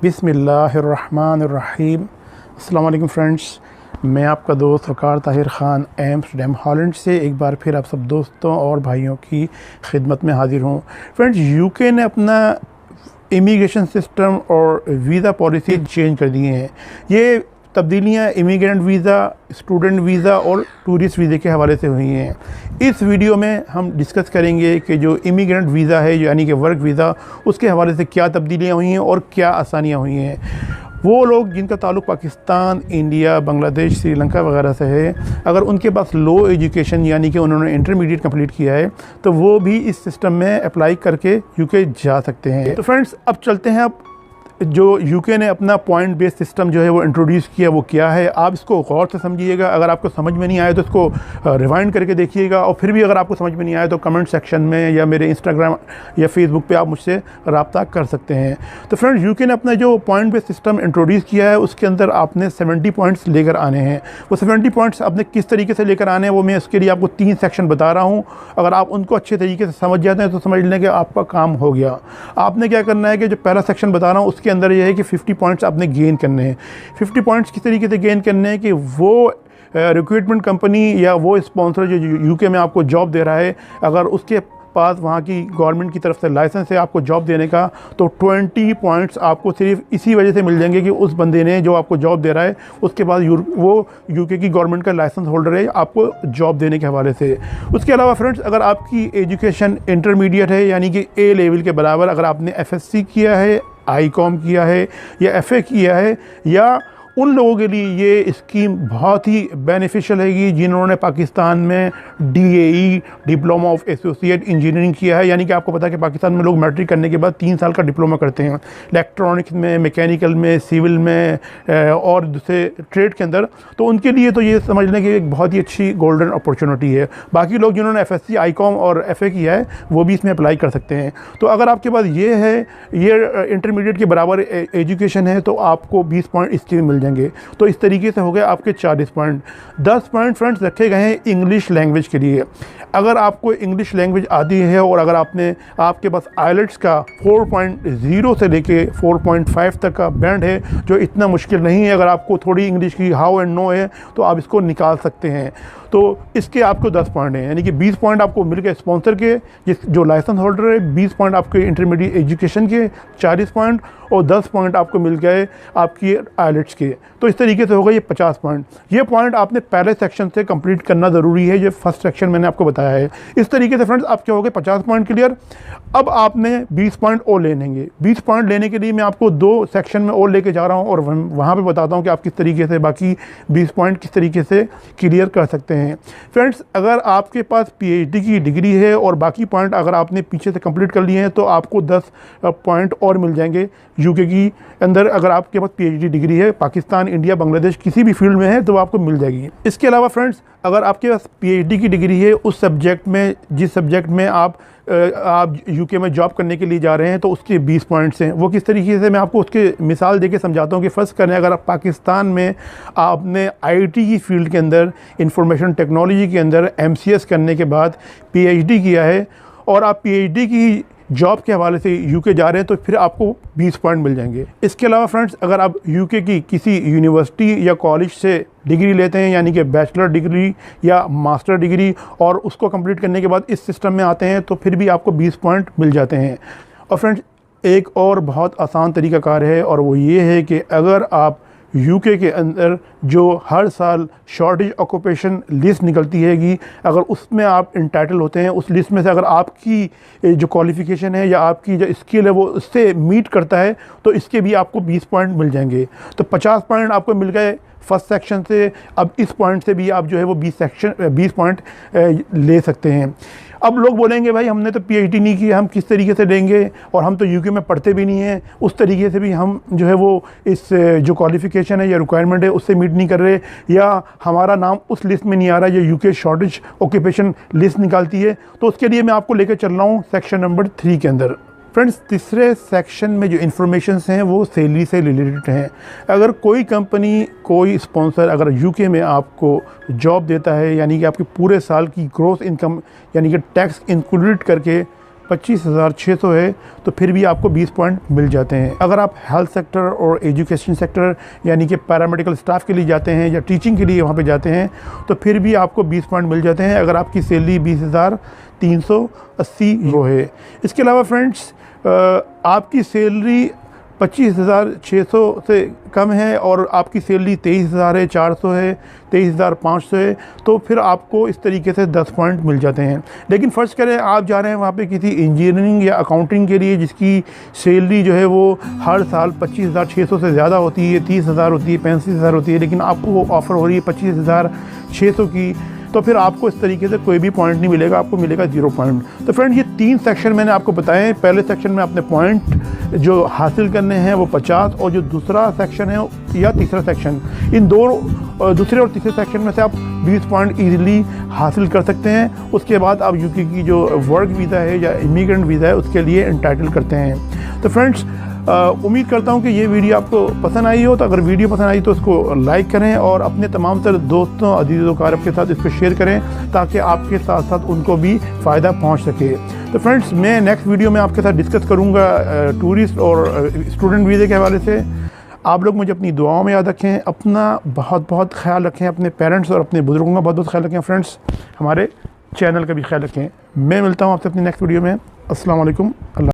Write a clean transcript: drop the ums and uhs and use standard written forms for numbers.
बिस्मिल्लाहिर्रहमानिर्रहीम। अस्सलाम वालेकुम फ्रेंड्स, मैं आपका दोस्त वकार ताहिर ख़ान एम्स्टर्डम हॉलैंड से एक बार फिर आप सब दोस्तों और भाइयों की खिदमत में हाज़िर हूँ। फ्रेंड्स, यूके ने अपना इमिग्रेशन सिस्टम और वीज़ा पॉलिसी चेंज कर दिए हैं। ये तब्दीलियाँ इमिग्रेंट वीज़ा, स्टूडेंट वीज़ा और टूरिस्ट वीज़े के हवाले से हुई हैं। इस वीडियो में हम डिस्कस करेंगे कि जो इमिग्रेंट वीज़ा है यानी कि वर्क वीज़ा, उसके हवाले से क्या तब्दीलियाँ हुई हैं और क्या आसानियाँ हुई हैं। वो लोग जिनका ताल्लुक़ पाकिस्तान, इंडिया, बांग्लादेश, श्रीलंका वगैरह से है, अगर उनके पास लो एजुकेशन यानी कि उन्होंने इंटरमीडिएट कंप्लीट किया है तो वो भी इस सिस्टम में अप्लाई करके यूके जा सकते हैं। तो फ्रेंड्स, अब चलते हैं। अब जो यूके ने अपना पॉइंट बेस्ड सिस्टम जो है वो इंट्रोड्यूस किया, वो क्या है, आप इसको गौर से समझिएगा। अगर आपको समझ में नहीं आए तो इसको रिवाइंड करके देखिएगा, और फिर भी अगर आपको समझ में नहीं आए तो कमेंट सेक्शन में या मेरे इंस्टाग्राम या फेसबुक पे आप मुझसे रब्ता कर सकते हैं। तो फ्रेंड्स, यूके ने अपना जो पॉइंट बेस्ड सिस्टम इंट्रोड्यूस किया है उसके अंदर आपने 70 पॉइंट्स लेकर आने हैं। वो 70 पॉइंट्स आपने किस तरीके से लेकर आने हैं वो मैं उसके लिए आपको 3 सेक्शन बता रहा हूँ। अगर आप उनको अच्छे तरीके से समझ जाते हैं तो समझ लें कि आपका काम हो गया। आपने क्या करना है कि जो पहला सेक्शन बता रहा हूँ उसके अंदर ये है कि 50 पॉइंट्स आपने गेन करने हैं। 50 पॉइंट्स किस तरीके से गेन करने हैं कि वो रिक्रूटमेंट कंपनी या वो स्पॉन्सर जो यूके में आपको जॉब दे रहा है, अगर उसके पास वहाँ की गवर्नमेंट की तरफ से लाइसेंस है आपको जॉब देने का, तो 20 पॉइंट्स आपको सिर्फ इसी वजह से मिल जाएंगे कि उस बंदे ने जो आपको जॉब दे रहा है उसके पास वो यूके की गवर्नमेंट का लाइसेंस होल्डर है आपको जॉब देने के हवाले से। उसके अलावा फ्रेंड्स, अगर आपकी एजुकेशन इंटरमीडिएट है यानी कि ए लेवल के बराबर, अगर आपने FSC किया है, ICOM किया है या FA किया है, या उन लोगों के लिए ये स्कीम बहुत ही बेनिफिशियल है जिन्होंने पाकिस्तान में DAE diploma of associate engineering किया है। यानी कि आपको पता है कि पाकिस्तान में लोग मैट्रिक करने के बाद 3 साल का डिप्लोमा करते हैं इलेक्ट्रॉनिक्स में, मैकेनिकल में, सिविल में और दूसरे ट्रेड के अंदर। तो उनके लिए तो ये समझ लें कि एक बहुत ही अच्छी गोल्डन अपॉर्चुनिटी है। बाकी लोग जिन्होंने FSC, ICOM और FA किया है वो भी इसमें अप्लाई कर सकते हैं। तो अगर आपके पास ये है, ये इंटरमीडिएट के बराबर एजुकेशन है, तो आपको 20 पॉइंट इसके मिल जाएंगे। तो इस तरीके से हो गए आपके 40 पॉइंट। 10 पॉइंट फ्रेंड्स रखे गए हैं इंग्लिश लैंग्वेज के लिए। अगर आपको इंग्लिश लैंग्वेज आती है और अगर आपके पास आइलेट्स का 4.0 से लेके 4.5 तक का बैंड है, जो इतना मुश्किल नहीं है, अगर आपको थोड़ी इंग्लिश की हाउ एंड नो है तो आप इसको निकाल सकते हैं। तो इसके आपको 10 पॉइंट हैं, यानी कि 20 पॉइंट आपको मिल गए स्पॉन्सर के जो लाइसेंस होल्डर है, 20 पॉइंट आपके इंटरमीडिएट एजुकेशन के, 40 पॉइंट, और 10 पॉइंट आपको मिल गए आपकी आइलेट्स के। तो इस तरीके से होगा ये 50 पॉइंट। ये पॉइंट आपने पहले सेक्शन से कंप्लीट करना ज़रूरी है, ये फर्स्ट सेक्शन मैंने आपको बताया है। इस तरीके से फ्रेंड्स आप क्या हो गए 50 पॉइंट क्लियर। अब आपने 20 पॉइंट और लेंगे। 20 पॉइंट लेने के लिए मैं आपको 2 सेक्शन में और लेके जा रहा हूँ और वहाँ पे बताता हूँ कि आप किस तरीके से बाकी 20 पॉइंट किस तरीके से क्लियर कर सकते हैं। फ्रेंड्स, अगर आपके पास PhD की डिग्री है और बाकी पॉइंट अगर आपने पीछे से कंप्लीट कर लिए हैं तो आपको 10 पॉइंट और मिल जाएंगे यूके की अंदर। अगर आपके पास PhD डिग्री है, पाकिस्तान, इंडिया, बांग्लादेश किसी भी फील्ड में है तो आपको मिल जाएगी। इसके अलावा फ्रेंड्स, अगर आपके पास PhD की डिग्री है उस सब्जेक्ट में, जिस सब्जेक्ट में आप यूके में जॉब करने के लिए जा रहे हैं, तो उसके 20 पॉइंट्स हैं। वो किस तरीके से, मैं आपको उसके मिसाल देके समझाता हूँ कि फ़र्ज़ करें अगर आप पाकिस्तान में आपने IT की फील्ड के अंदर, इंफॉर्मेशन टेक्नोलॉजी के अंदर MCS करने के बाद PhD किया है और आप PhD की जॉब के हवाले से यूके जा रहे हैं तो फिर आपको 20 पॉइंट मिल जाएंगे। इसके अलावा फ्रेंड्स, अगर आप यूके की किसी यूनिवर्सिटी या कॉलेज से डिग्री लेते हैं यानी कि बैचलर डिग्री या मास्टर डिग्री, और उसको कंप्लीट करने के बाद इस सिस्टम में आते हैं तो फिर भी आपको 20 पॉइंट मिल जाते हैं। और फ्रेंड्स, एक और बहुत आसान तरीक़ाकार है और वो ये है कि अगर आप यूके के अंदर जो हर साल शॉर्टेज ऑक्यूपेशन लिस्ट निकलती हैगी, अगर उसमें आप इंटाइटल होते हैं, उस लिस्ट में से अगर आपकी जो क्वालिफ़िकेशन है या आपकी जो स्किल है वो उससे मीट करता है तो इसके भी आपको 20 पॉइंट मिल जाएंगे। तो 50 पॉइंट आपको मिल गए फर्स्ट सेक्शन से। अब इस पॉइंट से भी आप जो है वो 20 पॉइंट ले सकते हैं। अब लोग बोलेंगे भाई हमने तो PhD नहीं की, हम किस तरीके से लेंगे, और हम तो यूके में पढ़ते भी नहीं हैं, उस तरीके से भी हम जो है वो इस जो क्वालिफ़िकेशन है या रिक्वायरमेंट है उससे मीट नहीं कर रहे, या हमारा नाम उस लिस्ट में नहीं आ रहा जो यूके शॉर्टेज ऑक्यूपेशन लिस्ट निकालती है। तो उसके लिए मैं आपको लेकर चल रहा हूँ सेक्शन नंबर 3 के अंदर। फ्रेंड्स, तीसरे सेक्शन में जो इन्फॉर्मेशंस हैं वो सैलरी से रिलेटेड हैं। अगर कोई कंपनी, कोई स्पॉन्सर अगर यूके में आपको जॉब देता है, यानी कि आपके पूरे साल की ग्रॉस इनकम यानी कि टैक्स इंक्लूडेड करके 25,600 है तो फिर भी आपको 20 पॉइंट मिल जाते हैं। अगर आप हेल्थ सेक्टर और एजुकेशन सेक्टर यानी कि पैरामेडिकल स्टाफ के लिए जाते हैं या टीचिंग के लिए वहाँ पे जाते हैं तो फिर भी आपको 20 पॉइंट मिल जाते हैं अगर आपकी सैलरी 20,380 वो है। इसके अलावा फ्रेंड्स आपकी सैलरी 25,600 से कम है और आपकी सैलरी 23,400 है, 23,500 है तो फिर आपको इस तरीके से 10 पॉइंट मिल जाते हैं। लेकिन फ़र्ज़ करें आप जा रहे हैं वहाँ पे किसी इंजीनियरिंग या अकाउंटिंग के लिए जिसकी सैलरी जो है वो हर साल 25,600 से ज़्यादा होती है, 30,000 होती है, 35,000 होती है, लेकिन आपको वो ऑफ़र हो रही है 25,600 की, तो फिर आपको इस तरीके से कोई भी पॉइंट नहीं मिलेगा, आपको मिलेगा 0 पॉइंट। तो फ्रेंड ये 3 सेक्शन मैंने आपको बताए हैं। पहले सेक्शन में अपने पॉइंट जो हासिल करने हैं वो 50 और जो दूसरा सेक्शन है या तीसरा सेक्शन, इन दूसरे और तीसरे सेक्शन में से आप 20 पॉइंट ईजिली हासिल कर सकते हैं। उसके बाद आप यूके की जो वर्क वीज़ा है या इमिग्रेंट वीज़ा है उसके लिए एंटाइटल करते हैं। तो फ्रेंड्स उम्मीद करता हूँ कि ये वीडियो आपको पसंद आई हो। तो अगर वीडियो पसंद आई तो इसको लाइक करें और अपने तमाम तर दोस्तों अजीज़ वक़ारब के साथ इसको शेयर करें ताकि आपके साथ साथ उनको भी फ़ायदा पहुँच सके। तो फ्रेंड्स मैं नेक्स्ट वीडियो में आपके साथ डिस्कस करूँगा टूरिस्ट और स्टूडेंट वीज़े के हवाले से। आप लोग मुझे अपनी दुआओं में याद रखें, अपना बहुत बहुत ख्याल रखें, अपने पेरेंट्स और अपने बुज़ुर्गों का बहुत बहुत ख्याल रखें। फ्रेंड्स हमारे चैनल का भी ख्याल रखें। मैं मिलता हूँ आपसे अपनी नेक्स्ट वीडियो में। अस्सलाम वालेकुम। अल्लाह।